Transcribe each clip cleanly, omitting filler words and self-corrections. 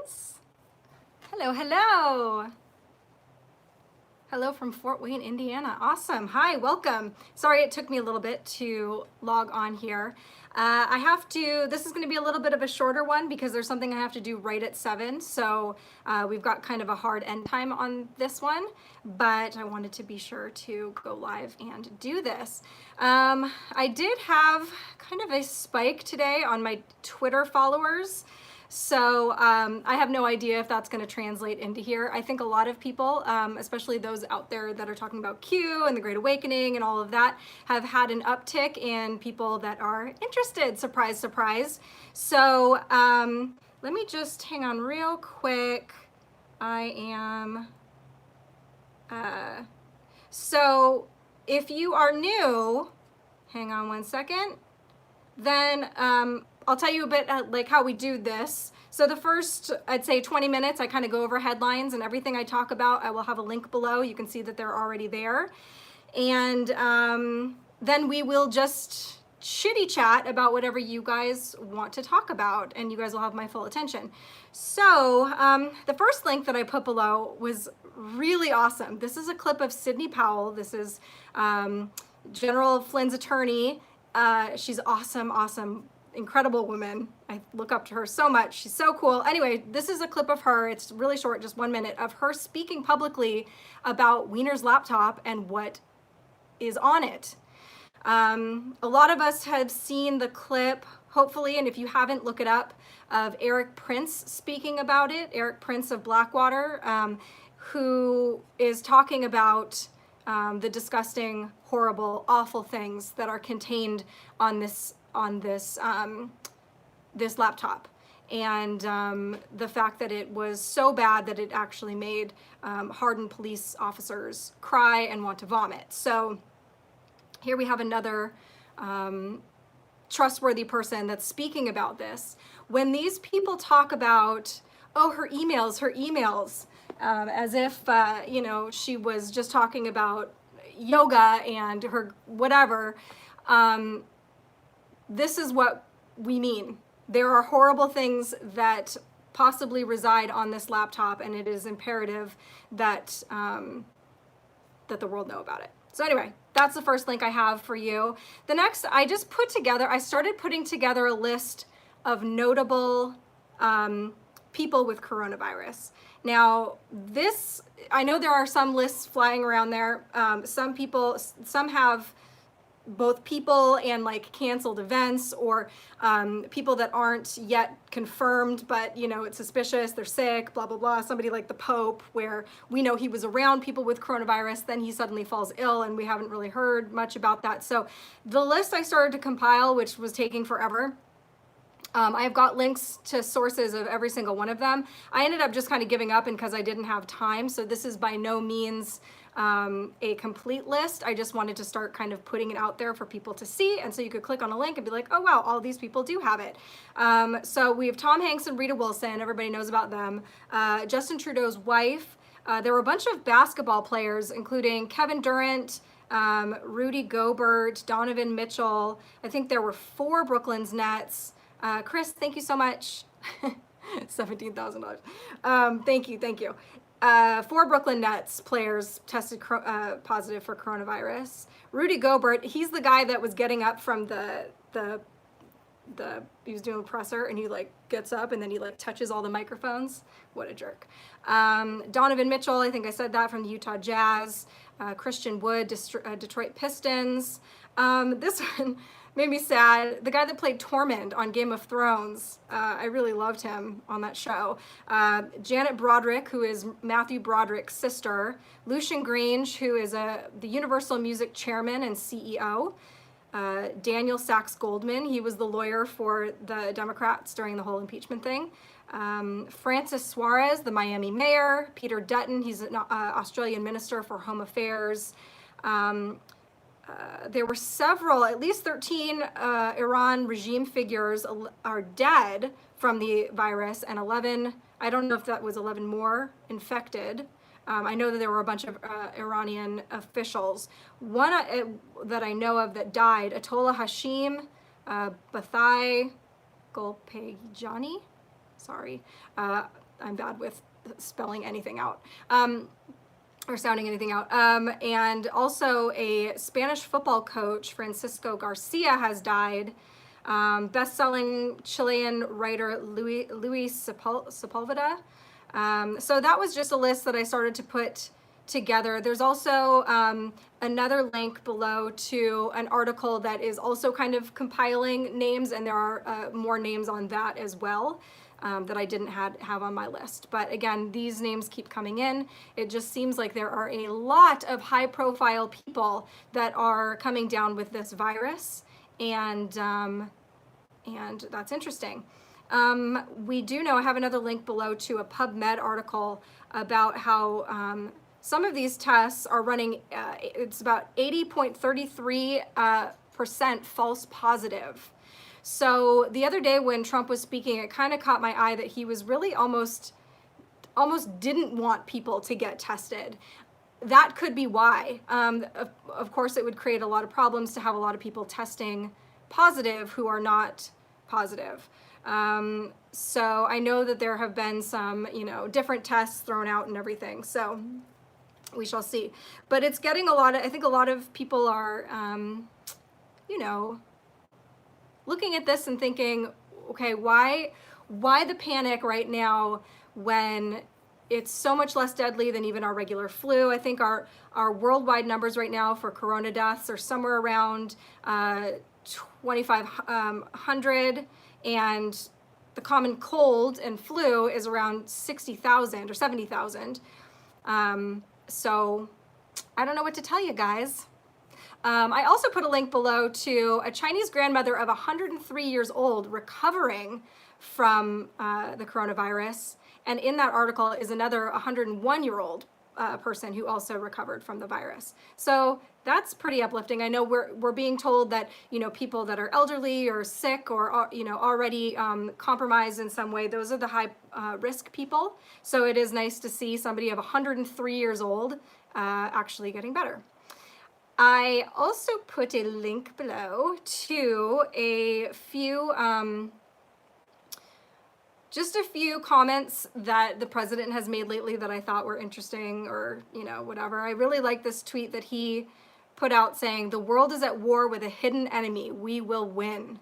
Hello, hello. Hello from Fort Wayne, Indiana. Awesome. Hi, welcome. Sorry it took me a little bit to log on here. This is going to be a little bit of a shorter one because there's something I have to do right at 7. So we've got kind of a hard end time on this one, but I wanted to be sure to go live and do this. I did have kind of a spike today on my Twitter followers. So I have no idea if that's going to translate into here. I think a lot of people, especially those out there that are talking about Q and the Great Awakening and all of that, have had an uptick in people that are interested. Surprise, surprise. So let me just hang on real quick. So if you are new, hang on one second, then I'll tell you a bit like how we do this. So the first, I'd say 20 minutes, I kind of go over headlines and everything I talk about. I will have a link below. You can see that they're already there. And then we will just chitty chat about whatever you guys want to talk about, and you guys will have my full attention. So the first link that I put below was really awesome. This is a clip of Sidney Powell. This is General Flynn's attorney. She's awesome, awesome, incredible woman. I look up to her so much. She's so cool. Anyway, this is a clip of her. It's really short, just 1 minute, of her speaking publicly about Weiner's laptop and what is on it. A lot of us have seen the clip, hopefully, and if you haven't, look it up, of Eric Prince speaking about it, Eric Prince of Blackwater, who is talking about the disgusting, horrible, awful things that are contained on this laptop, and the fact that it was so bad that it actually made hardened police officers cry and want to vomit. So here we have another trustworthy person that's speaking about this. When these people talk about, oh, her emails, as if, you know, she was just talking about yoga and her whatever, this is what we mean. There are horrible things that possibly reside on this laptop, and it is imperative that, that the world know about it. So anyway, that's the first link I have for you. The next, I started putting together a list of notable people with coronavirus. Now, I know there are some lists flying around there. Some have both people and like canceled events, or people that aren't yet confirmed, but you know, it's suspicious, they're sick, blah, blah, blah. Somebody like the Pope, where we know he was around people with coronavirus, then he suddenly falls ill and we haven't really heard much about that. So the list I started to compile, which was taking forever, I've got links to sources of every single one of them. I ended up just kind of giving up because I didn't have time. So this is by no means a complete list. I just wanted to start kind of putting it out there for people to see. And so you could click on a link and be like, oh, wow, all these people do have it. So we have Tom Hanks and Rita Wilson. Everybody knows about them. Justin Trudeau's wife. There were a bunch of basketball players, including Kevin Durant, Rudy, Gobert, Donovan Mitchell. I think there were 4 Brooklyn's Nets. Chris, thank you so much. $17,000. Thank you. 4 Brooklyn Nets players tested positive for coronavirus. Rudy Gobert, he's the guy that was getting up from he was doing a presser, and he like gets up and then he like touches all the microphones. What a jerk. Donovan Mitchell, I think I said that, from the Utah Jazz. Christain Wood, Detroit Pistons. This one made me sad. The guy that played Tormund on Game of Thrones, I really loved him on that show. Janet Broderick, who is Matthew Broderick's sister. Lucian Grainge, who is the Universal Music chairman and CEO. Daniel Sachs Goldman, he was the lawyer for the Democrats during the whole impeachment thing. Francis Suarez, the Miami mayor. Peter Dutton, he's an Australian minister for Home Affairs. There were several, at least 13 Iran regime figures are dead from the virus, and 11, I don't know if that was 11 more infected. I know that there were a bunch of Iranian officials. One that I know of that died, Ayatollah Hashem, Bathaei-Golpaygani, sorry. I'm bad with spelling anything out. Or sounding anything out. And also a Spanish football coach, Fransisco Garcia, has died. Best-selling Chilean writer Luis Sepulveda. So that was just a list that I started to put together. There's also another link below to an article that is also kind of compiling names, and there are more names on that as well. That I didn't have on my list. But again, these names keep coming in. It just seems like there are a lot of high profile people that are coming down with this virus, and that's interesting. We do know, I have another link below to a PubMed article about how some of these tests are running, it's about 80.33% false positive. So the other day when Trump was speaking, it kind of caught my eye that he was really almost didn't want people to get tested. That could be why. Of course, it would create a lot of problems to have a lot of people testing positive who are not positive. So I know that there have been some, different tests thrown out and everything. So we shall see. But it's getting I think a lot of people are, looking at this and thinking, okay, why the panic right now when it's so much less deadly than even our regular flu? I think our worldwide numbers right now for corona deaths are somewhere around 2,500, and the common cold and flu is around 60,000 or 70,000. So I don't know what to tell you guys. I also put a link below to a Chinese grandmother of 103 years old recovering from the coronavirus. And in that article is another 101-year-old person who also recovered from the virus. So that's pretty uplifting. I know we're being told that, people that are elderly or sick or, already compromised in some way, those are the high risk people. So it is nice to see somebody of 103 years old actually getting better. I also put a link below to a few, just a few comments that the president has made lately that I thought were interesting, or, whatever. I really like this tweet that he put out saying, "The world is at war with a hidden enemy. We will win."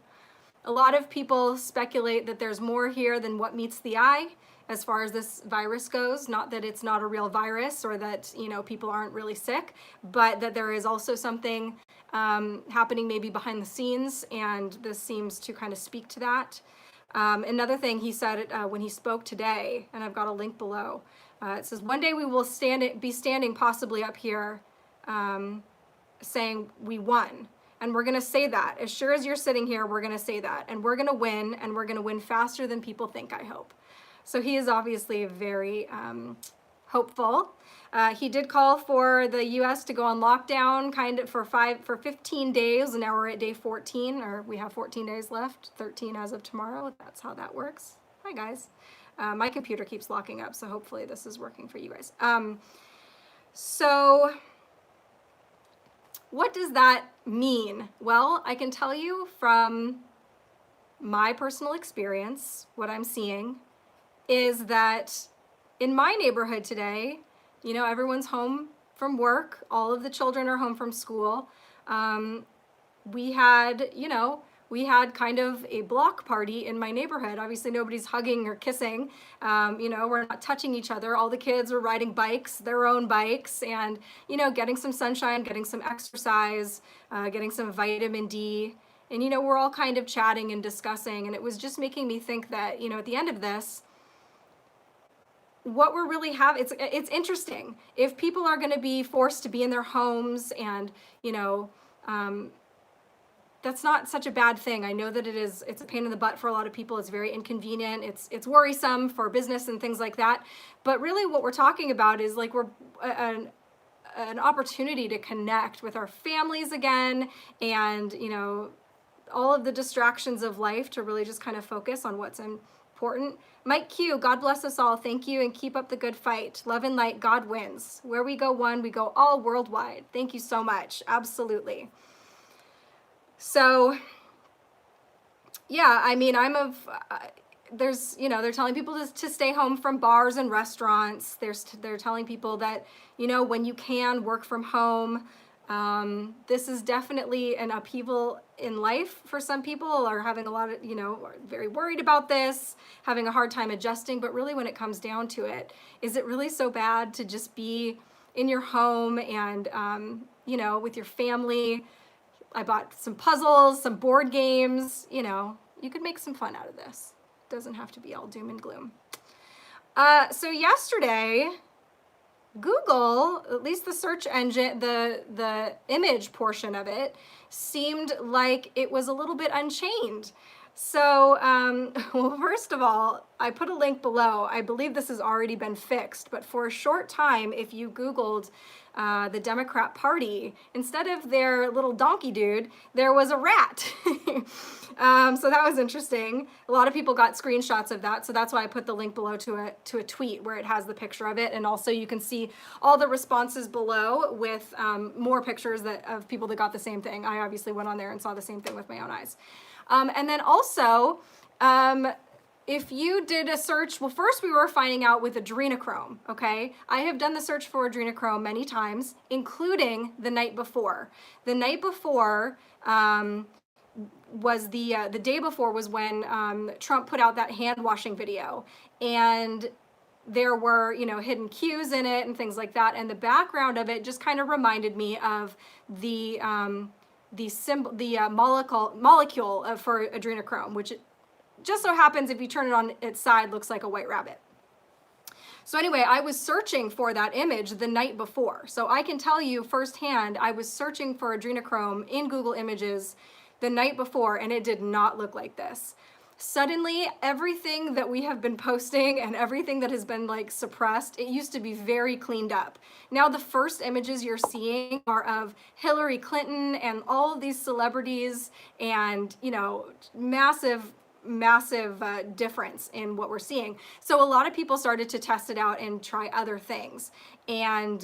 A lot of people speculate that there's more here than what meets the eye as far as this virus goes. Not that it's not a real virus or that, people aren't really sick, but that there is also something happening maybe behind the scenes, and this seems to kind of speak to that. Another thing he said when he spoke today, and I've got a link below, it says, "One day we will be standing possibly up here saying we won. And we're going to say that. As sure as you're sitting here, we're going to say that. And we're going to win, and we're going to win faster than people think, I hope." So he is obviously very hopeful. He did call for the U.S. to go on lockdown kind of for 15 days, and now we're at day 14, or we have 14 days left, 13 as of tomorrow. That's how that works. Hi, guys. My computer keeps locking up, so hopefully this is working for you guys. So what does that mean? Well, I can tell you from my personal experience, what I'm seeing is that in my neighborhood today, everyone's home from work. All of the children are home from school. We had kind of a block party in my neighborhood. Obviously, nobody's hugging or kissing. We're not touching each other. All the kids were riding bikes, their own bikes, and, getting some sunshine, getting some exercise, getting some vitamin D. And, we're all kind of chatting and discussing. And it was just making me think that, at the end of this, what we're really having, it's interesting. If people are going to be forced to be in their homes and, that's not such a bad thing. I know that it's a pain in the butt for a lot of people. It's very inconvenient. It's worrisome for business and things like that. But really what we're talking about is like we're an opportunity to connect with our families again, and, all of the distractions of life to really just kind of focus on what's important. Mike Q, God bless us all. Thank you, and keep up the good fight. Love and light, God wins. Where we go one, we go all worldwide. Thank you so much. Absolutely. So, yeah, I mean, there's, they're telling people to stay home from bars and restaurants. They're telling people that, when you can work from home. This is definitely an upheaval in life for some people, are having a lot of, are very worried about this, having a hard time adjusting. But really, when it comes down to it, is it really so bad to just be in your home and, with your family? I bought some puzzles, some board games, you could make some fun out of this. It doesn't have to be all doom and gloom. So yesterday, Google, at least the search engine, the image portion of it, seemed like it was a little bit unchained. So, well, first of all, I put a link below. I believe this has already been fixed, but for a short time, if you Googled the Democrat Party, instead of their little donkey dude, there was a rat. So that was interesting. A lot of people got screenshots of that, so that's why I put the link below to a tweet where it has the picture of it, and also you can see all the responses below with more pictures of people that got the same thing. I obviously went on there and saw the same thing with my own eyes. And then also, if you did a search, well, first we were finding out with adrenochrome, okay? I have done the search for adrenochrome many times, including the night before. The night before was the day before was when Trump put out that hand washing video, and there were, hidden cues in it and things like that. And the background of it just kind of reminded me of the molecule for adrenochrome, which just so happens, if you turn it on its side, looks like a white rabbit. So anyway, I was searching for that image the night before. So I can tell you firsthand, I was searching for adrenochrome in Google Images the night before, and it did not look like this. Suddenly, everything that we have been posting and everything that has been like suppressed, it used to be very cleaned up. Now the first images you're seeing are of Hillary Clinton and all of these celebrities, and massive difference in what we're seeing. So a lot of people started to test it out and try other things. And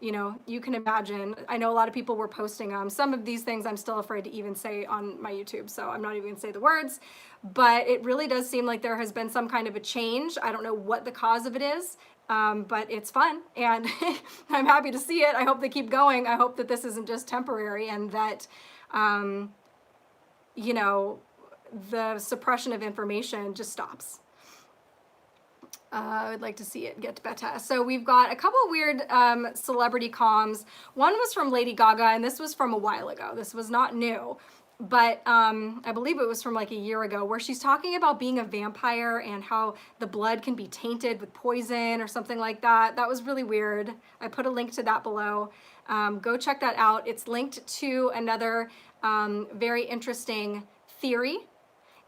you can imagine, I know a lot of people were posting some of these things I'm still afraid to even say on my YouTube, so I'm not even gonna say the words, but it really does seem like there has been some kind of a change. I don't know what the cause of it is, but it's fun, and I'm happy to see it. I hope they keep going. I hope that this isn't just temporary, and that, the suppression of information just stops. I would like to see it get better. So we've got a couple weird celebrity comms. One was from Lady Gaga, and this was from a while ago. This was not new, but I believe it was from like a year ago, where she's talking about being a vampire and how the blood can be tainted with poison or something like that. That was really weird. I put a link to that below. Go check that out. It's linked to another very interesting theory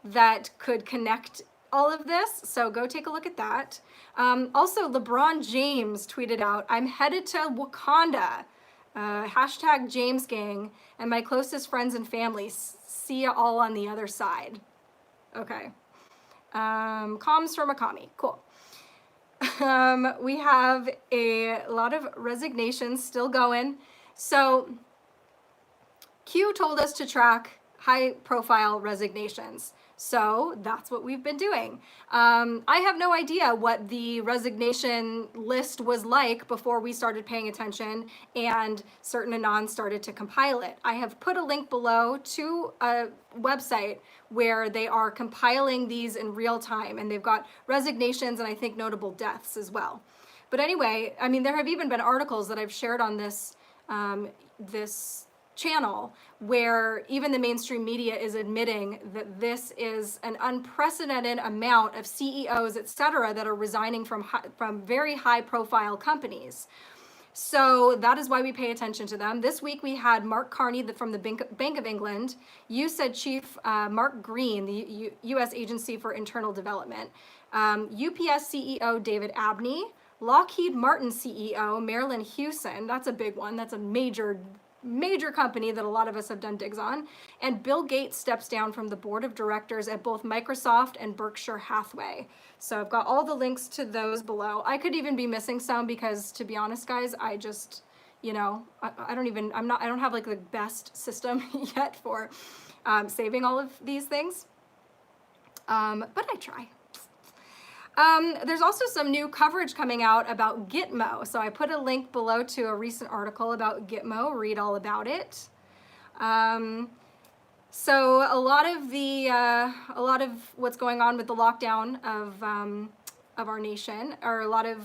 that could connect all of this, so go take a look at that. Also, LeBron James tweeted out, "I'm headed to Wakanda, hashtag James Gang, and my closest friends and family. See ya all on the other side." Okay. Comms from Akami. Cool. We have a lot of resignations still going. So Q told us to track high-profile resignations. So that's what we've been doing. I have no idea what the resignation list was like before we started paying attention and certain Anons started to compile it. I have put a link below to a website where they are compiling these in real time, and they've got resignations and I think notable deaths as well. But anyway, I mean, there have even been articles that I've shared on this channel where even the mainstream media is admitting that this is an unprecedented amount of CEOs, etc., that are resigning from very high profile companies. So that is why we pay attention to them. This week we had Mark Carney from the Bank of England, USAID Chief Mark Green, the U.S. Agency for Internal Development, UPS CEO David Abney, Lockheed Martin CEO Marylin, that's a big one, that's a major company that a lot of us have done digs on, and Bill Gates steps down from the board of directors at both Microsoft and Berkshire Hathaway. So I've got all the links to those below. I could even be missing some because, to be honest, guys, I just, I don't have like the best system yet for saving all of these things. but I try. There's also some new coverage coming out about Gitmo. So I put a link below to a recent article about Gitmo. Read all about it. So a lot of what's going on with the lockdown of our nation, or a lot of,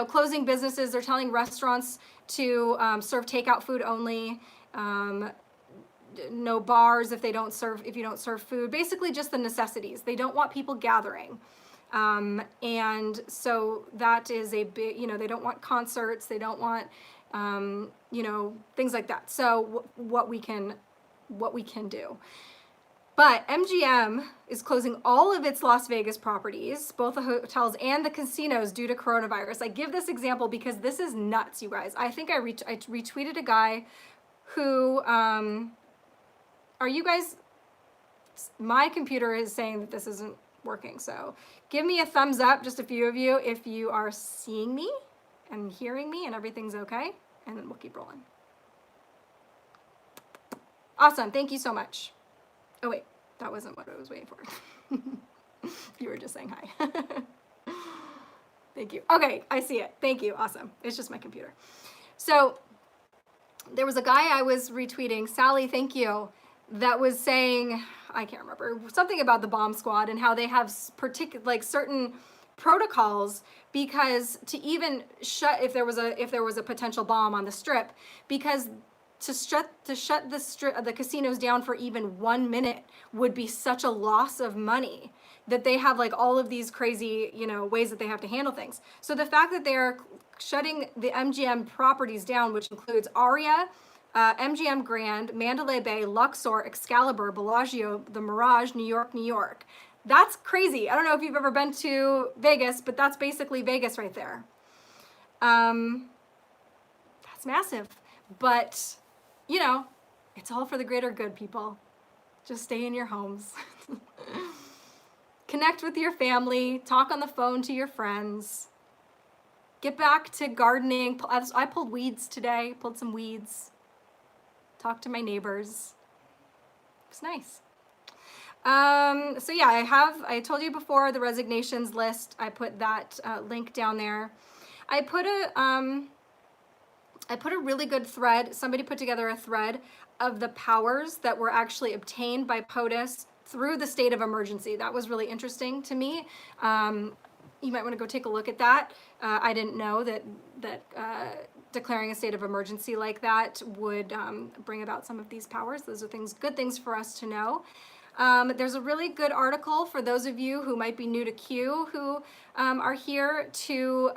closing businesses. They're telling restaurants to serve takeout food only. No bars if you don't serve food. Basically, just the necessities. They don't want people gathering. And so that is a big, they don't want concerts, they don't want, things like that. So what we can do. But MGM is closing all of its Las Vegas properties, both the hotels and the casinos, due to coronavirus. I give this example because this is nuts, you guys. I think I retweeted a guy who, are you guys, my computer is saying that this isn't working, so give me a thumbs up, just a few of you, if you are seeing me and hearing me and everything's okay, and then we'll keep rolling. Awesome, thank you so much. Oh wait, that wasn't what I was waiting for. You were just saying hi. Thank you. Okay, I see it. Thank you, awesome. It's just my computer. So there was a guy I was retweeting, Sally, thank you, that was saying, I can't remember, something about the bomb squad and how they have certain protocols, because to even shut, if there was a potential bomb on the strip, because to shut the casinos down for even 1 minute would be such a loss of money, that they have all of these crazy, ways that they have to handle things. So the fact that they're shutting the MGM properties down, which includes Aria, MGM Grand, Mandalay Bay, Luxor, Excalibur, Bellagio, the Mirage, New York. That's crazy. I don't know if you've ever been to Vegas, but that's basically Vegas right there. That's massive. But, it's all for the greater good, people. Just stay in your homes. Connect with your family. Talk on the phone to your friends. Get back to gardening. I pulled weeds today. Pulled some weeds. Talk to my neighbors. It's nice. So yeah, I told you before, the resignations list. I put that link down there. I put a really good thread. Somebody put together a thread of the powers that were actually obtained by POTUS through the state of emergency. That was really interesting to me. You might want to go take a look at that. I didn't know that declaring a state of emergency like that would bring about some of these powers. Those are good things for us to know. There's a really good article for those of you who might be new to Q, who are here to,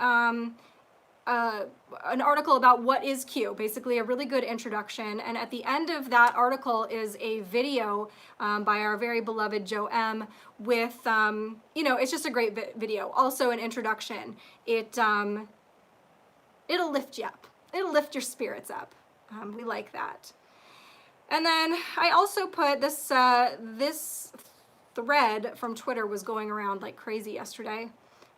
an article about what is Q, basically a really good introduction. And at the end of that article is a video by our very beloved Joe M. with, it's just a great video. Also an introduction. It'll lift you up. It'll lift your spirits up. We like that. And then I also put this, this thread from Twitter was going around like crazy yesterday,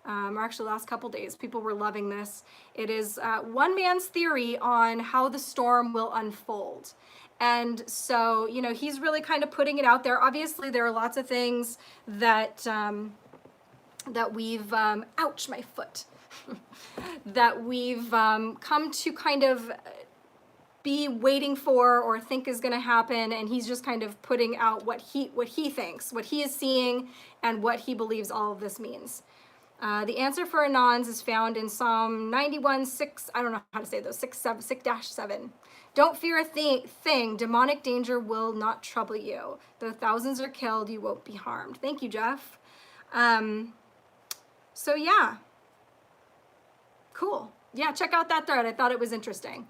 or actually the last couple days. People were loving this. It is one man's theory on how the storm will unfold. And so, he's really kind of putting it out there. Obviously, there are lots of things that, that we've, ouch, my foot. that we've come to kind of be waiting for or think is going to happen, and he's just kind of putting out what he thinks, what he is seeing, and what he believes all of this means. The answer for Anons is found in Psalm 91:6. I don't know how to say those. 6-7. Don't fear a thing. Demonic danger will not trouble you. Though thousands are killed, you won't be harmed. Thank you, Jeff. So yeah. Cool. Yeah, check out that thread. I thought it was interesting.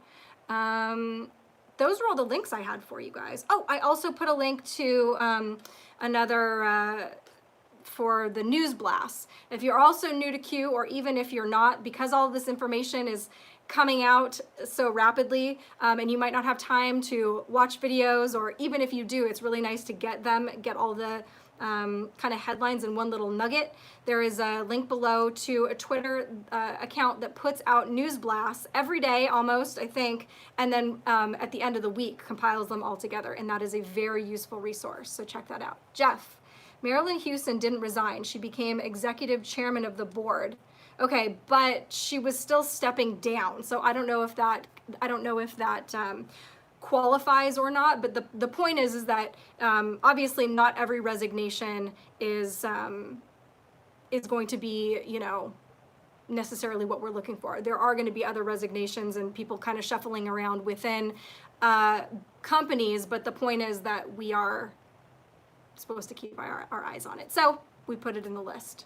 Those were all the links I had for you guys. Oh, I also put a link to another for the news blasts. If you're also new to Q, or even if you're not, because all of this information is coming out so rapidly, and you might not have time to watch videos, or even if you do, it's really nice to get all the kind of headlines in one little nugget. There is a link below to a Twitter account that puts out news blasts every day almost, I think, and then at the end of the week compiles them all together, and that is a very useful resource, so check that out. Jeff, Marylin Houston didn't resign. She became executive chairman of the board. Okay, but she was still stepping down. So I don't know if that qualifies or not. But the point is that obviously not every resignation is going to be, you know, necessarily what we're looking for. There are going to be other resignations and people kind of shuffling around within companies, but the point is that we are supposed to keep our eyes on it. So we put it in the list.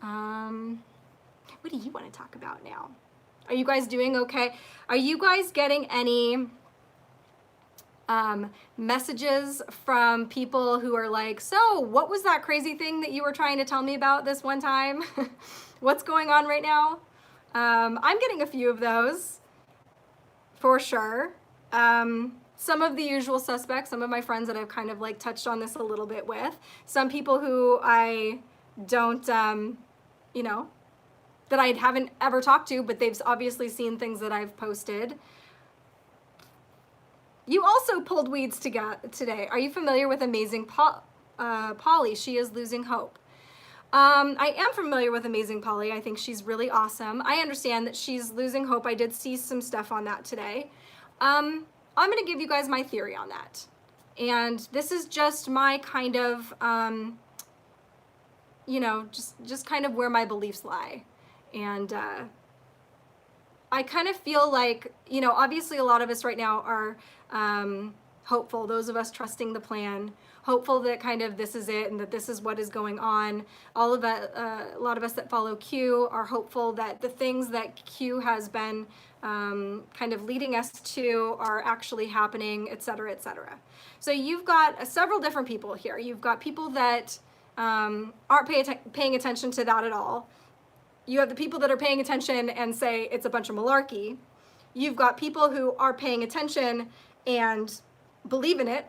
What do you want to talk about now? Are you guys doing okay? Are you guys getting any messages from people who are like, so what was that crazy thing that you were trying to tell me about this one time? What's going on right now? I'm getting a few of those for sure. Some of the usual suspects, some of my friends that I've kind of like touched on this a little bit with, some people who I don't, you know, that I haven't ever talked to, but they've obviously seen things that I've posted. You also pulled weeds today. Are you familiar with Amazing Polly? She is losing hope. I am familiar with Amazing Polly. I think she's really awesome. I understand that she's losing hope. I did see some stuff on that today. I'm going to give you guys my theory on that. And this is just my kind of, you know, just kind of where my beliefs lie. And I kind of feel like, you know, obviously a lot of us right now are hopeful, those of us trusting the plan, hopeful that kind of this is it and that this is what is going on. All of a lot of us that follow Q are hopeful that the things that Q has been kind of leading us to are actually happening, et cetera, et cetera. So you've got several different people here. You've got people that aren't paying attention to that at all. You have the people that are paying attention and say it's a bunch of malarkey. You've got people who are paying attention and believe in it,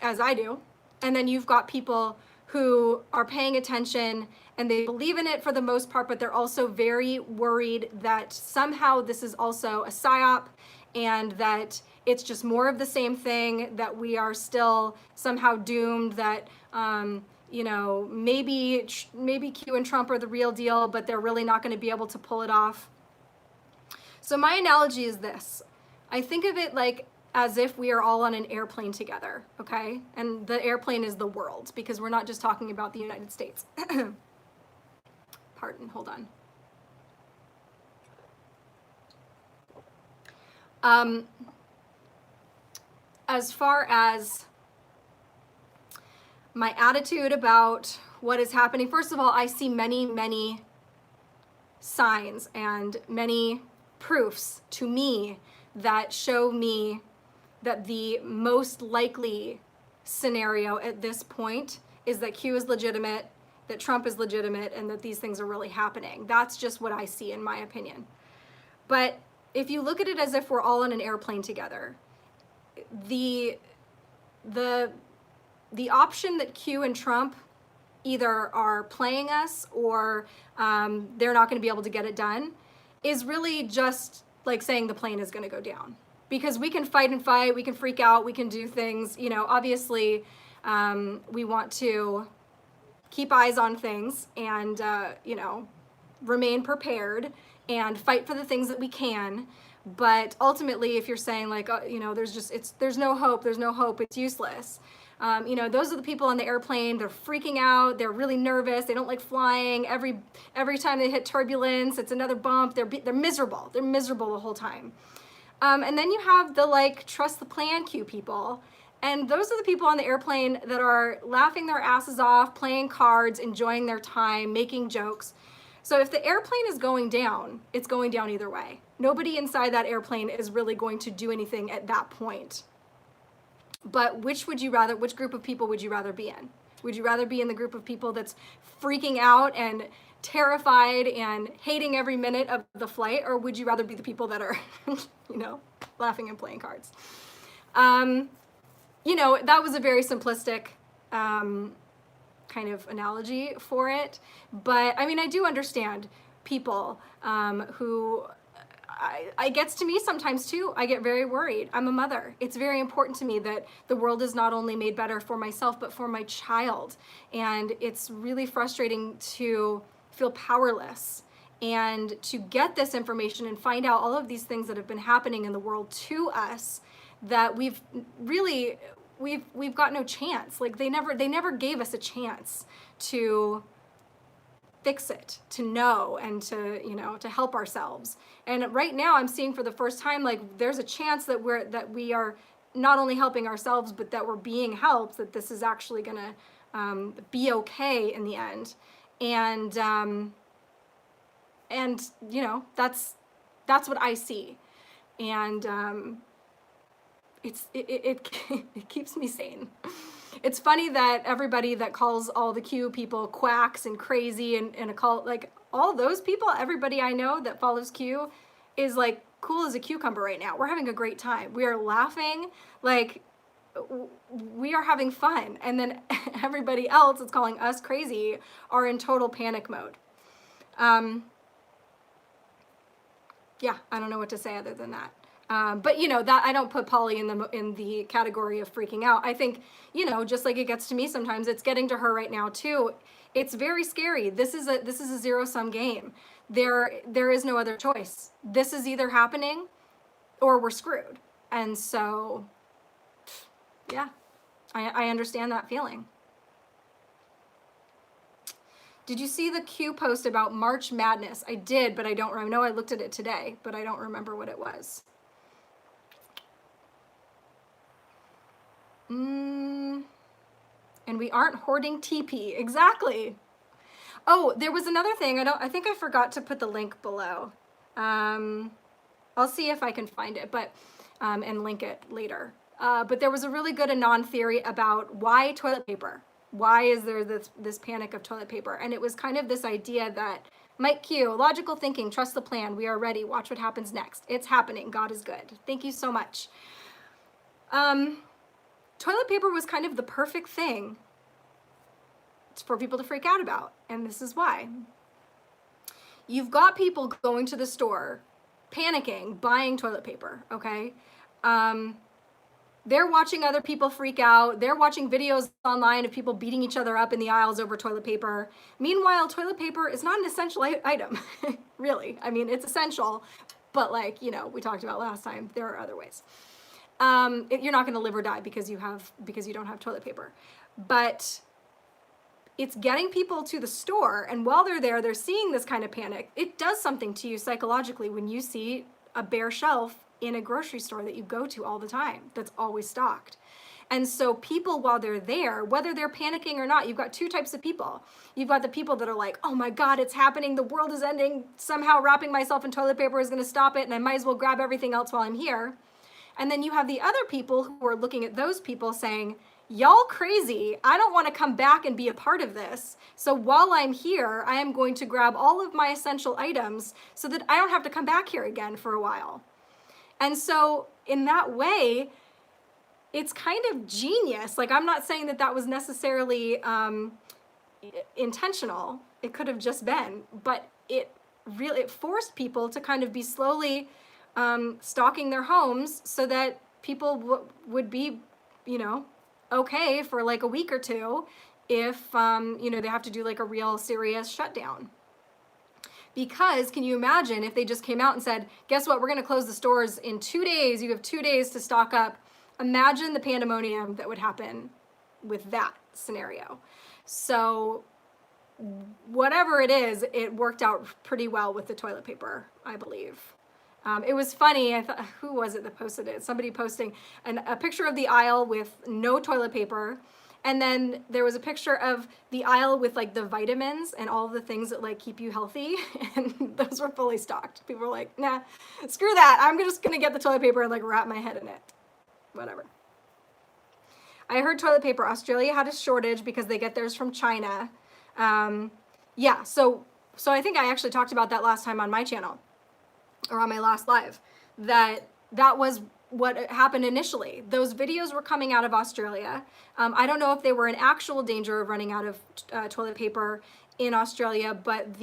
as I do. And then you've got people who are paying attention and they believe in it for the most part, but they're also very worried that somehow this is also a psyop and that it's just more of the same thing, that we are still somehow doomed, that you know, maybe Q and Trump are the real deal, but they're really not going to be able to pull it off. So my analogy is this. I think of it like as if we are all on an airplane together, okay? And the airplane is the world, because we're not just talking about the United States. Pardon, hold on. As far as my attitude about what is happening, first of all, I see many, many signs and many proofs to me that show me that the most likely scenario at this point is that Q is legitimate, that Trump is legitimate, and that these things are really happening. That's just what I see, in my opinion. But if you look at it as if we're all on an airplane together, the option that Q and Trump either are playing us or they're not going to be able to get it done is really just like saying the plane is going to go down. Because we can fight and fight, we can freak out, we can do things, you know, obviously we want to keep eyes on things and, you know, remain prepared and fight for the things that we can. But ultimately, if you're saying like, you know, there's no hope, it's useless. You know, those are the people on the airplane, they're freaking out, they're really nervous, they don't like flying. Every time they hit turbulence, it's another bump, they're miserable the whole time. And then you have the like, trust the plan Q people. And those are the people on the airplane that are laughing their asses off, playing cards, enjoying their time, making jokes. So if the airplane is going down, it's going down either way. Nobody inside that airplane is really going to do anything at that point. But which group of people would you rather be in? Would you rather be in the group of people that's freaking out and terrified and hating every minute of the flight, or would you rather be the people that are, you know, laughing and playing cards? You know, that was a very simplistic kind of analogy for it. But I mean, I do understand people who, it gets to me sometimes too. I get very worried. I'm a mother. It's very important to me that the world is not only made better for myself, but for my child. And it's really frustrating to feel powerless and to get this information and find out all of these things that have been happening in the world to us that we've got no chance. Like they never gave us a chance to fix it, to know, and to, you know, to help ourselves. And right now I'm seeing for the first time, like there's a chance that we are not only helping ourselves, but that we're being helped, that this is actually gonna be okay in the end. And you know, that's what I see. And it keeps me sane. It's funny that everybody that calls all the Q people quacks and crazy and a cult, like all those people, everybody I know that follows Q is like cool as a cucumber right now. We're having a great time. We are laughing, like we are having fun. And then everybody else that's calling us crazy are in total panic mode. Yeah, I don't know what to say other than that. But you know, that I don't put Polly in the category of freaking out. I think, you know, just like it gets to me sometimes, it's getting to her right now too. It's very scary. This is a zero-sum game. There is no other choice. This is either happening or we're screwed. And so, yeah, I understand that feeling. Did you see the Q post about March Madness? I did, but I don't remember. I know I looked at it today, but I don't remember what it was. And we aren't hoarding TP. Exactly. Oh, there was another thing. I think I forgot to put the link below. I'll see if I can find it, but and link it later. But there was a really good Anon theory about why toilet paper. Why is there this panic of toilet paper? And it was kind of this idea that Mike Q, logical thinking, trust the plan. We are ready. Watch what happens next. It's happening. God is good. Thank you so much. Toilet paper was kind of the perfect thing for people to freak out about. And this is why. You've got people going to the store, panicking, buying toilet paper, okay? They're watching other people freak out. They're watching videos online of people beating each other up in the aisles over toilet paper. Meanwhile, toilet paper is not an essential item, really. I mean, it's essential, but like, you know, we talked about last time, there are other ways. You're not gonna live or die because you don't have toilet paper. But it's getting people to the store, and while they're there, they're seeing this kind of panic. It does something to you psychologically when you see a bare shelf in a grocery store that you go to all the time, that's always stocked. And so people, while they're there, whether they're panicking or not, you've got two types of people. You've got the people that are like, oh my God, it's happening, the world is ending, somehow wrapping myself in toilet paper is gonna stop it, and I might as well grab everything else while I'm here. And then you have the other people who are looking at those people saying, y'all crazy, I don't wanna come back and be a part of this. So while I'm here, I am going to grab all of my essential items so that I don't have to come back here again for a while. And so in that way, it's kind of genius. Like, I'm not saying that that was necessarily intentional. It could have just been, but it forced people to kind of be slowly stocking their homes so that people would be, you know, okay for like a week or two if, you know, they have to do like a real serious shutdown. Because can you imagine if they just came out and said, guess what, we're gonna close the stores in 2 days, you have 2 days to stock up. Imagine the pandemonium that would happen with that scenario. So whatever it is, it worked out pretty well with the toilet paper, I believe. It was funny, I thought, who was it that posted it? Somebody posting a picture of the aisle with no toilet paper. And then there was a picture of the aisle with like the vitamins and all the things that like keep you healthy. And those were fully stocked. People were like, nah, screw that. I'm just gonna get the toilet paper and like wrap my head in it. Whatever. I heard toilet paper, Australia had a shortage because they get theirs from China. Yeah, so I think I actually talked about that last time on my channel or on my last live, that was what happened initially. Those videos were coming out of Australia. I don't know if they were in actual danger of running out of toilet paper in Australia, but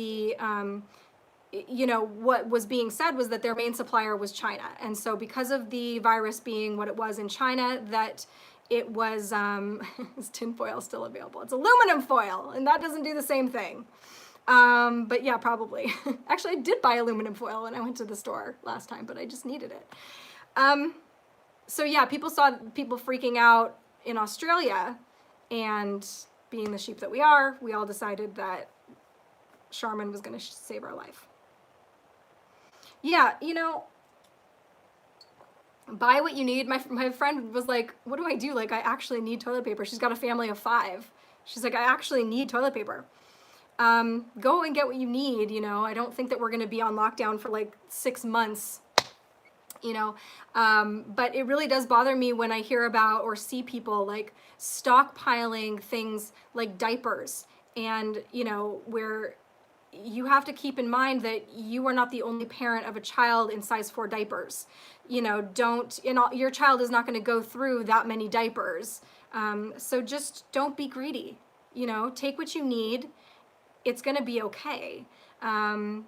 you know, what was being said was that their main supplier was China. And so because of the virus being what it was in China, that it was, is tin foil still available? It's aluminum foil, and that doesn't do the same thing. But yeah, probably. Actually, I did buy aluminum foil when I went to the store last time, but I just needed it. So yeah, people saw people freaking out in Australia, and being the sheep that we are, we all decided that Charmin was going to save our life. Yeah, you know, buy what you need. My friend was like, what do I do? Like, I actually need toilet paper. She's got a family of 5. She's like, I actually need toilet paper. Go and get what you need, you know. I don't think that we're going to be on lockdown for like 6 months, you know. But it really does bother me when I hear about or see people like stockpiling things like diapers, and, you know, where you have to keep in mind that you are not the only parent of a child in size 4 diapers. You know, your child is not going to go through that many diapers. So just don't be greedy, you know, take what you need. It's going to be okay. You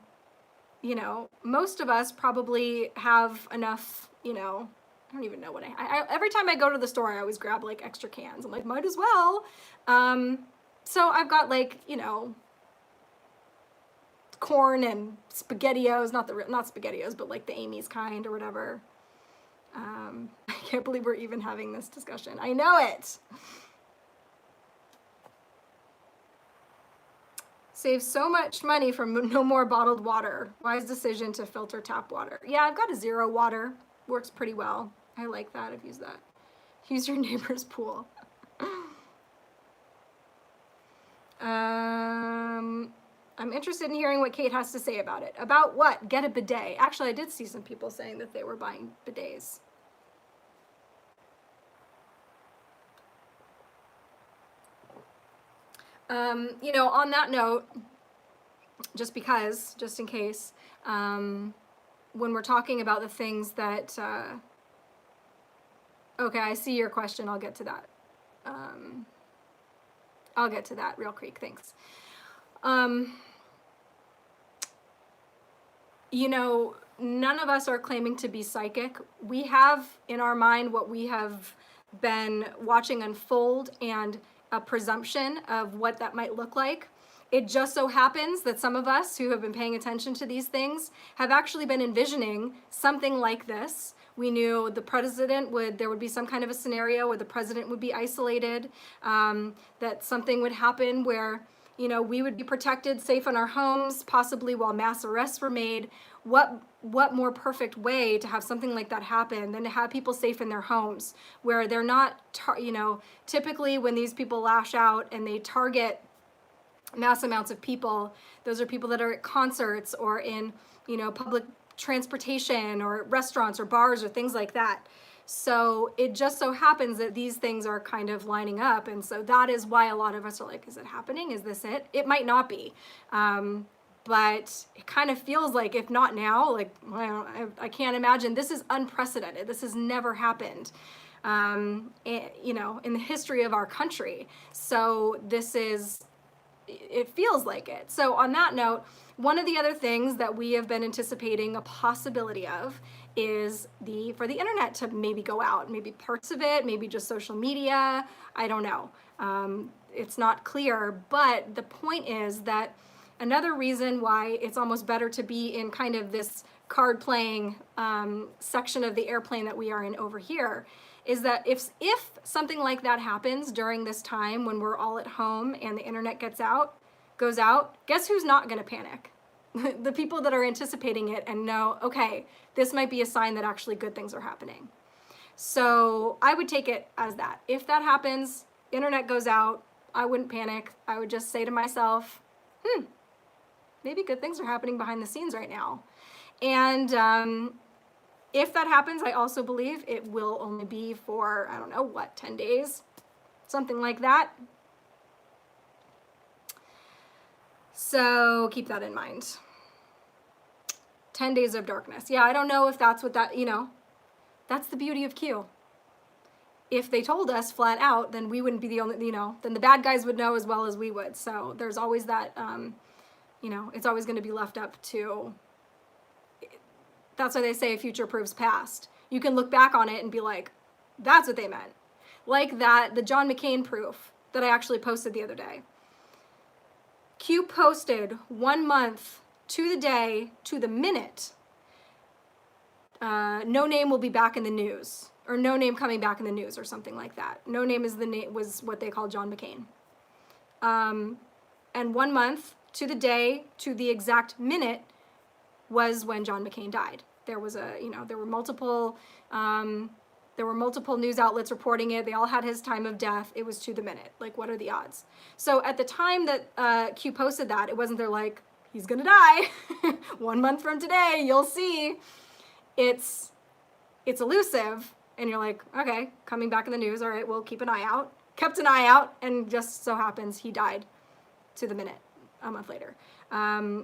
know, most of us probably have enough, you know, I don't even know what I every time I go to the store, I always grab like extra cans. I'm like, might as well. So I've got like, you know, corn and SpaghettiOs, not SpaghettiOs, but like the Amy's kind or whatever. I can't believe we're even having this discussion. I know it. Save so much money from no more bottled water. Wise decision to filter tap water. Yeah, I've got a Zero water. Works pretty well. I like that. I've used that. Use your neighbor's pool. I'm interested in hearing what Kate has to say about it. About what? Get a bidet. Actually, I did see some people saying that they were buying bidets. You know, on that note, just in case, when we're talking about the things that, okay, I see your question. I'll get to that. I'll get to that real quick. Thanks. You know, none of us are claiming to be psychic. We have in our mind what we have been watching unfold and a presumption of what that might look like. It just so happens that some of us who have been paying attention to these things have actually been envisioning something like this. We knew there would be some kind of a scenario where the president would be isolated, that something would happen where, you know, we would be protected, safe in our homes, possibly while mass arrests were made. What more perfect way to have something like that happen than to have people safe in their homes, where they're not, you know, typically when these people lash out and they target mass amounts of people, those are people that are at concerts or in, you know, public transportation or restaurants or bars or things like that. So it just so happens that these things are kind of lining up. And so that is why a lot of us are like, is it happening? Is this it? It might not be. But it kind of feels like, if not now, like, I can't imagine. This is unprecedented. This has never happened, you know, in the history of our country. So it feels like it. So on that note, one of the other things that we have been anticipating a possibility of is for the internet to maybe go out, maybe parts of it, maybe just social media. I don't know. It's not clear, but the point is that another reason why it's almost better to be in kind of this card playing section of the airplane that we are in over here is that if something like that happens during this time when we're all at home and the internet goes out, guess who's not going to panic? The people that are anticipating it and know, okay, this might be a sign that actually good things are happening. So I would take it as that. If that happens, internet goes out, I wouldn't panic. I would just say to myself, maybe good things are happening behind the scenes right now. And if that happens, I also believe it will only be for, I don't know, 10 days? Something like that. So keep that in mind. 10 days of darkness. Yeah, I don't know if that's what that, you know, that's the beauty of Q. If they told us flat out, then we wouldn't be the only, you know, then the bad guys would know as well as we would. So there's always that, you know, it's always going to be left up to, that's why they say future proves past. You can look back on it and be like, that's what they meant. Like that, the John McCain proof that I actually posted the other day. Q posted 1 month to the day, to the minute, No Name will be back in the news, or No Name coming back in the news, or something like that. No Name is the name, was what they call John McCain. And 1 month to the day, to the exact minute, was when John McCain died. There was a, you know, there were multiple news outlets reporting it. They all had his time of death. It was to the minute. Like, what are the odds? So at the time that Q posted that, it wasn't, they're like, he's gonna die 1 month from today, you'll see. It's elusive, and you're like, okay, coming back in the news, all right, we'll keep an eye out. Kept an eye out, and just so happens he died to the minute a month later.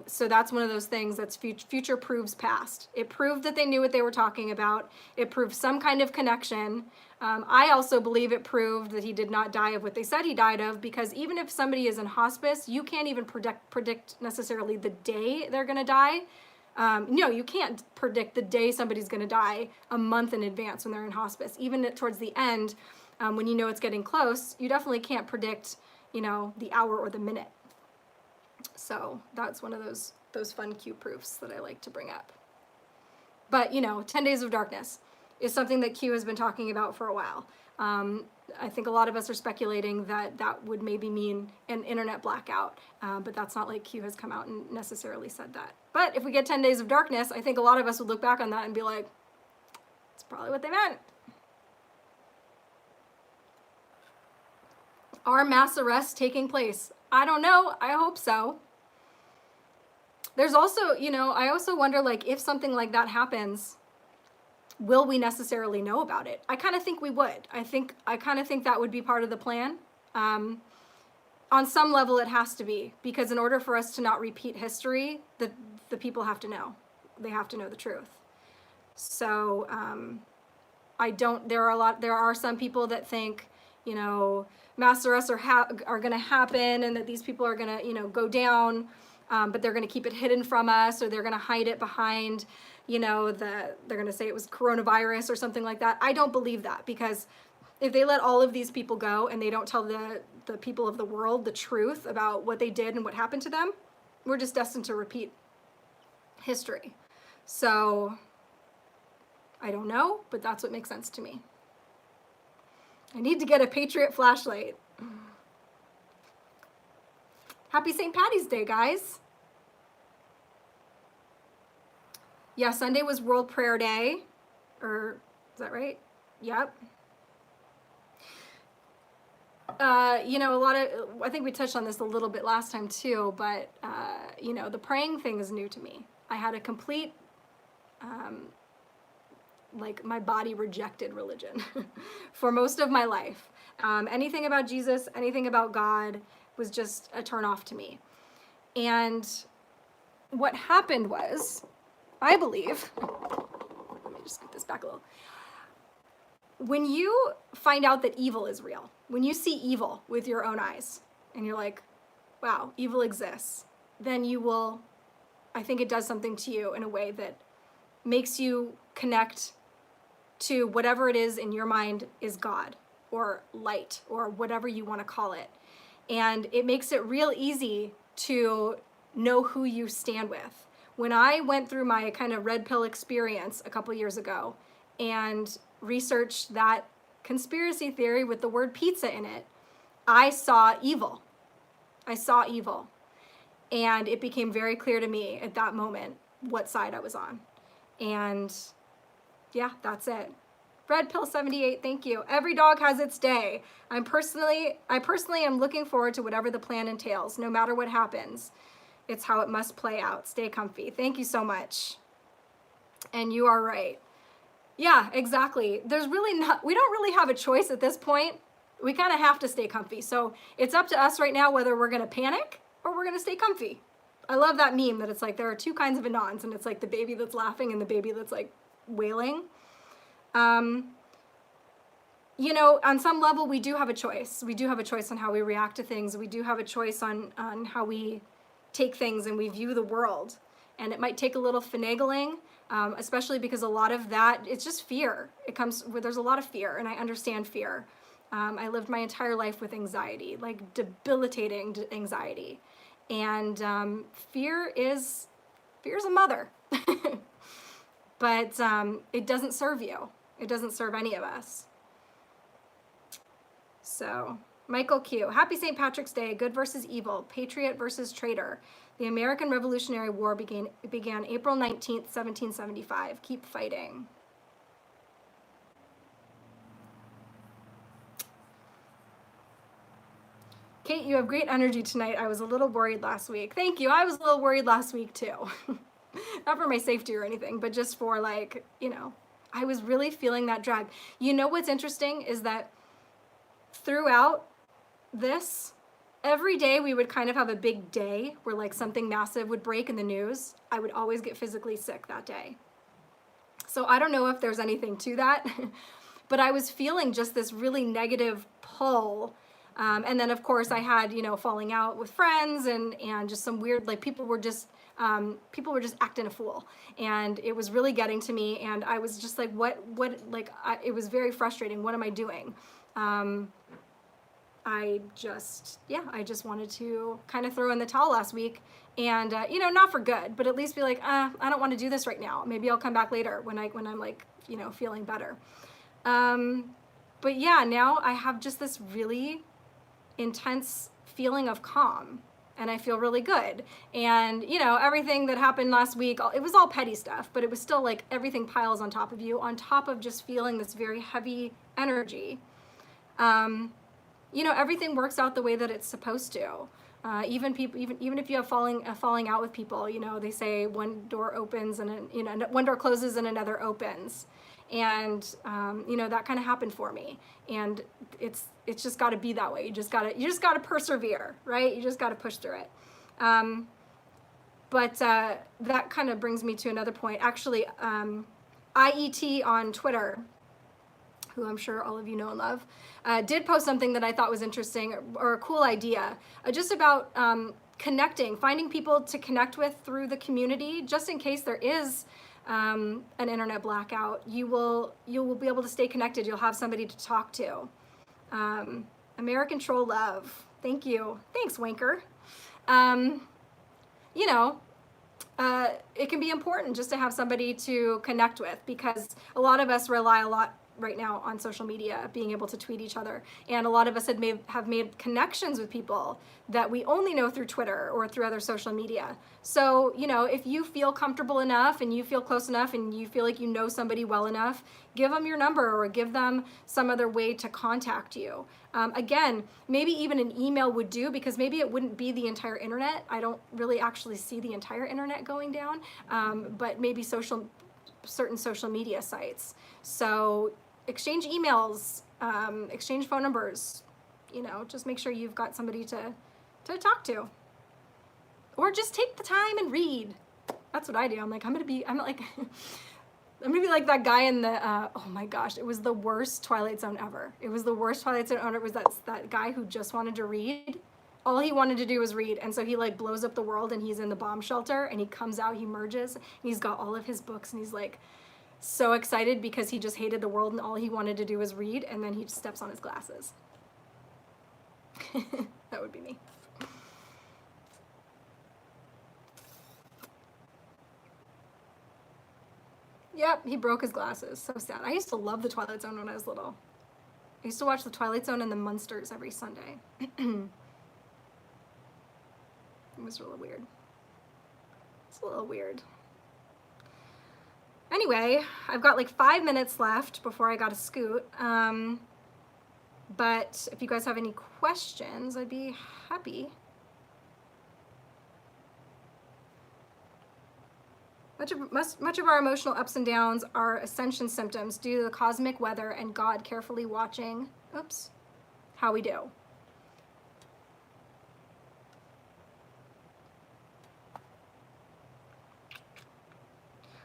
So that's one of those things that's future proves past. It proved that they knew what they were talking about. It proved some kind of connection. I also believe it proved that he did not die of what they said he died of, because even if somebody is in hospice, you can't even predict necessarily the day they're gonna die. No, you can't predict the day somebody's gonna die a month in advance when they're in hospice. Even towards the end, when you know it's getting close, you definitely can't predict, you know, the hour or the minute. So that's one of those fun Q proofs that I like to bring up. But, you know, 10 Days of Darkness is something that Q has been talking about for a while. I think a lot of us are speculating that that would maybe mean an internet blackout, but that's not like Q has come out and necessarily said that. But if we get 10 Days of Darkness, I think a lot of us would look back on that and be like, it's probably what they meant. Are mass arrests taking place? I don't know. I hope so. There's also, you know, I also wonder, like, if something like that happens, will we necessarily know about it? I kind of think we would. I kind of think that would be part of the plan. On some level, it has to be, because in order for us to not repeat history, the people have to know. They have to know the truth. So there are some people that think, you know, mass arrests are going to happen, and that these people are going to, you know, go down, but they're going to keep it hidden from us, or they're going to hide it behind, you know, they're going to say it was coronavirus or something like that. I don't believe that, because if they let all of these people go and they don't tell the people of the world the truth about what they did and what happened to them, we're just destined to repeat history. So I don't know, but that's what makes sense to me. I need to get a Patriot flashlight. Happy St. Patty's Day, guys. Yeah, Sunday was World Prayer Day. Or, is that right? Yep. You know, I think we touched on this a little bit last time too, but, you know, the praying thing is new to me. I had a complete, like, my body rejected religion for most of my life. Anything about Jesus, anything about God was just a turn off to me. And what happened was, I believe, let me just get this back a little. When you find out that evil is real, when you see evil with your own eyes, and you're like, wow, evil exists, then you will, I think it does something to you in a way that makes you connect to whatever it is in your mind is God, or light, or whatever you want to call it. And it makes it real easy to know who you stand with. When I went through my kind of red pill experience a couple years ago and researched that conspiracy theory with the word pizza in it, I saw evil. I saw evil. And it became very clear to me at that moment what side I was on. And yeah, that's it. Red Pill 78, thank you. Every dog has its day. I personally am looking forward to whatever the plan entails, no matter what happens. It's how it must play out. Stay comfy. Thank you so much. And you are right. Yeah, exactly. We don't really have a choice at this point. We kind of have to stay comfy. So it's up to us right now whether we're going to panic or we're going to stay comfy. I love that meme that it's like there are two kinds of Anons, and it's like the baby that's laughing and the baby that's like wailing. You know, on some level, we do have a choice. We do have a choice on how we react to things. We do have a choice on how we take things and we view the world. And it might take a little finagling, especially because a lot of that, it's just fear. It comes where there's a lot of fear, and I understand fear. I lived my entire life with anxiety, like debilitating anxiety. And fear is a mother. But it doesn't serve you. It doesn't serve any of us. So, Michael Q. Happy St. Patrick's Day. Good versus evil. Patriot versus traitor. The American Revolutionary War began April 19th, 1775. Keep fighting. Kate, you have great energy tonight. I was a little worried last week. Thank you. I was a little worried last week too. Not for my safety or anything, but just for like, you know, I was really feeling that drag. You know what's interesting is that throughout this, every day we would kind of have a big day where like something massive would break in the news. I would always get physically sick that day. So I don't know if there's anything to that, but I was feeling just this really negative pull. And then of course I had, you know, falling out with friends and just some weird, like people were just acting a fool, and it was really getting to me. And I was just like, it was very frustrating. What am I doing? I just wanted to kind of throw in the towel last week, and you know, not for good, but at least be like, I don't want to do this right now. Maybe I'll come back later when I'm like, you know, feeling better. But yeah, now I have just this really intense feeling of calm, and I feel really good. And you know, everything that happened last week, it was all petty stuff, but it was still like everything piles on top of you, on top of just feeling this very heavy energy. You know, everything works out the way that it's supposed to. Even if you have falling out with people, you know, they say one door opens and one door closes and another opens, and you know, that kind of happened for me. And it's just got to be that way. You just gotta persevere, right? You just got to push through it. But that kind of brings me to another point. Actually, IET on Twitter, who I'm sure all of you know and love, did post something that I thought was interesting, or a cool idea, just about connecting, finding people to connect with through the community, just in case there is an internet blackout. You will be able to stay connected. You'll have somebody to talk to. American Troll Love. Thank you. Thanks, Wanker. You know, it can be important just to have somebody to connect with, because a lot of us rely a lot right now on social media, being able to tweet each other, and a lot of us have made connections with people that we only know through Twitter or through other social media. So, you know, if you feel comfortable enough and you feel close enough and you feel like you know somebody well enough, give them your number or give them some other way to contact you. Again, maybe even an email would do, because maybe it wouldn't be the entire internet. I don't really actually see the entire internet going down, but maybe certain social media sites. So exchange emails, exchange phone numbers, you know, just make sure you've got somebody to talk to. Or just take the time and read. That's what I do. I'm like I'm gonna be like that guy in the, oh my gosh, it was the worst Twilight Zone ever. It was the worst Twilight Zone ever. It was that guy who just wanted to read. All he wanted to do was read, and so he like blows up the world, and he's in the bomb shelter, and he comes out, he merges, and he's got all of his books, and he's like so excited because he just hated the world and all he wanted to do was read, and then he just steps on his glasses. That would be me. Yep, he broke his glasses. So sad. I used to love the Twilight Zone when I was little. I used to watch the Twilight Zone and the Munsters every Sunday. It was really weird. It's a little weird. Anyway, I've got like 5 minutes left before I gotta scoot. But if you guys have any questions, I'd be happy. Much of our emotional ups and downs are ascension symptoms due to the cosmic weather and God carefully watching, how we do.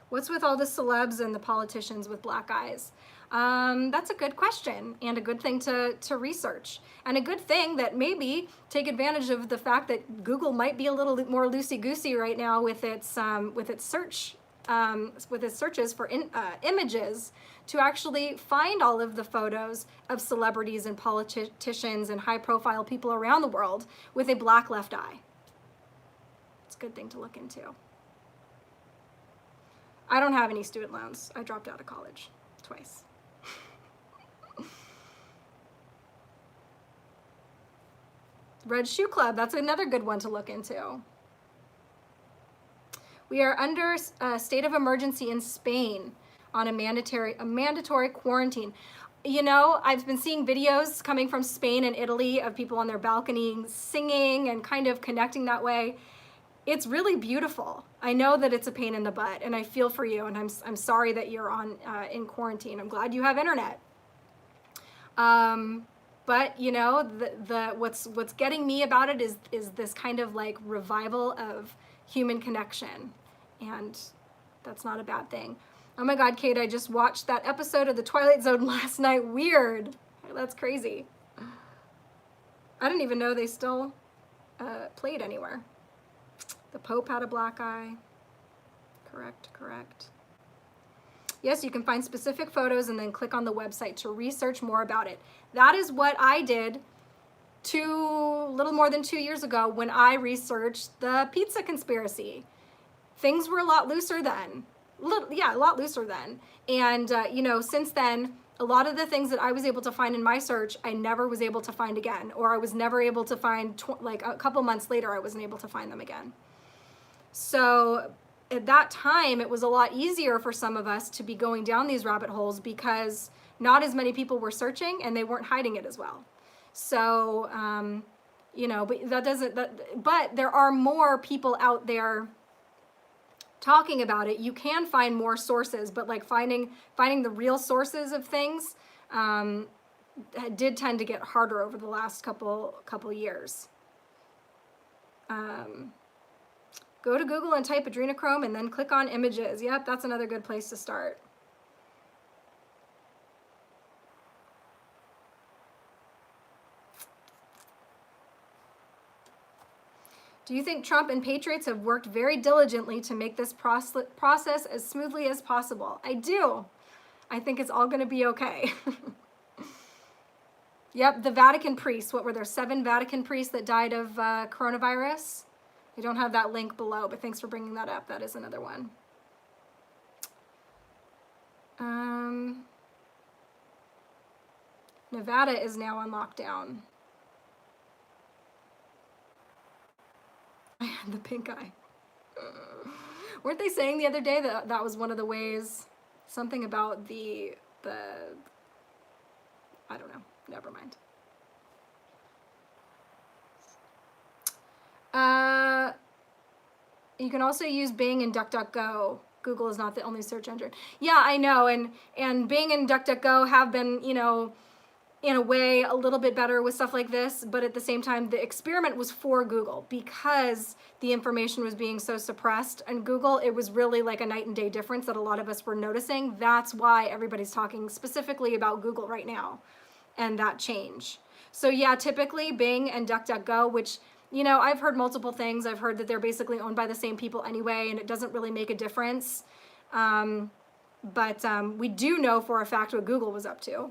What's with all the celebs and the politicians with black eyes? That's a good question and a good thing to research, and a good thing that maybe take advantage of the fact that Google might be a little more loosey-goosey right now with its searches for images, to actually find all of the photos of celebrities and politicians and high-profile people around the world with a black left eye. It's a good thing to look into. I don't have any student loans. I dropped out of college twice. Red Shoe Club, that's another good one to look into. We are under a state of emergency in Spain on a mandatory quarantine. You know, I've been seeing videos coming from Spain and Italy of people on their balconies singing and kind of connecting that way. It's really beautiful. I know that it's a pain in the butt, and I feel for you, and I'm sorry that you're in quarantine. I'm glad you have internet. But you know, what's getting me about it is this kind of like revival of human connection, and that's not a bad thing. Oh my God, Kate, I just watched that episode of The Twilight Zone last night. Weird. That's crazy. I didn't even know they still played anywhere. The Pope had a black eye. Correct. Yes, you can find specific photos and then click on the website to research more about it. That is what I did little more than 2 years ago when I researched the pizza conspiracy. Things were a lot looser then. A lot looser then. And, you know, since then, a lot of the things that I was able to find in my search, I never was able to find again. Or I was never able to find, like a couple months later, I wasn't able to find them again. So at that time, it was a lot easier for some of us to be going down these rabbit holes because not as many people were searching and they weren't hiding it as well. So, you know, but there are more people out there talking about it. You can find more sources, but like finding the real sources of things did tend to get harder over the last couple years. Go to Google and type adrenochrome and then click on images. Yep, that's another good place to start. Do you think Trump and Patriots have worked very diligently to make this process as smoothly as possible? I do. I think it's all going to be okay. Yep, the Vatican priests. What were there? 7 Vatican priests that died of coronavirus? I don't have that link below, but thanks for bringing that up. That is another one. Nevada is now on lockdown. I had the pink eye. Weren't they saying the other day that that was one of the ways, something about the I don't know, never mind. You can also use Bing and DuckDuckGo. Google is not the only search engine. Yeah, I know, and Bing and DuckDuckGo have been, you know, in a way a little bit better with stuff like this, but at the same time, the experiment was for Google because the information was being so suppressed. And Google, it was really like a night and day difference that a lot of us were noticing. That's why everybody's talking specifically about Google right now and that change. So yeah, typically Bing and DuckDuckGo, which, you know, I've heard multiple things. I've heard that they're basically owned by the same people anyway, and it doesn't really make a difference. But we do know for a fact what Google was up to.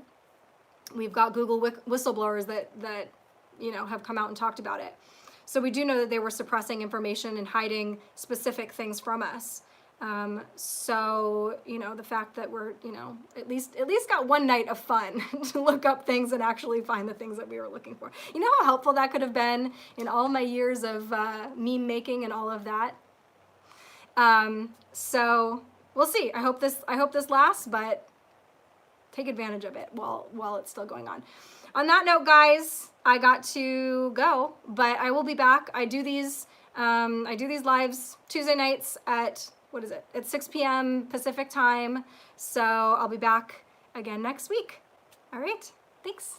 We've got Google whistleblowers that you know, have come out and talked about it. So we do know that they were suppressing information and hiding specific things from us. So, you know, the fact that we're, you know, at least got one night of fun to look up things and actually find the things that we were looking for. You know how helpful that could have been in all my years of meme making and all of that. So we'll see. I hope this lasts, but take advantage of it while it's still going on. On that note, guys, I got to go, but I will be back. I do these lives Tuesday nights at, what is it? At 6 p.m. Pacific time. So I'll be back again next week. All right. Thanks.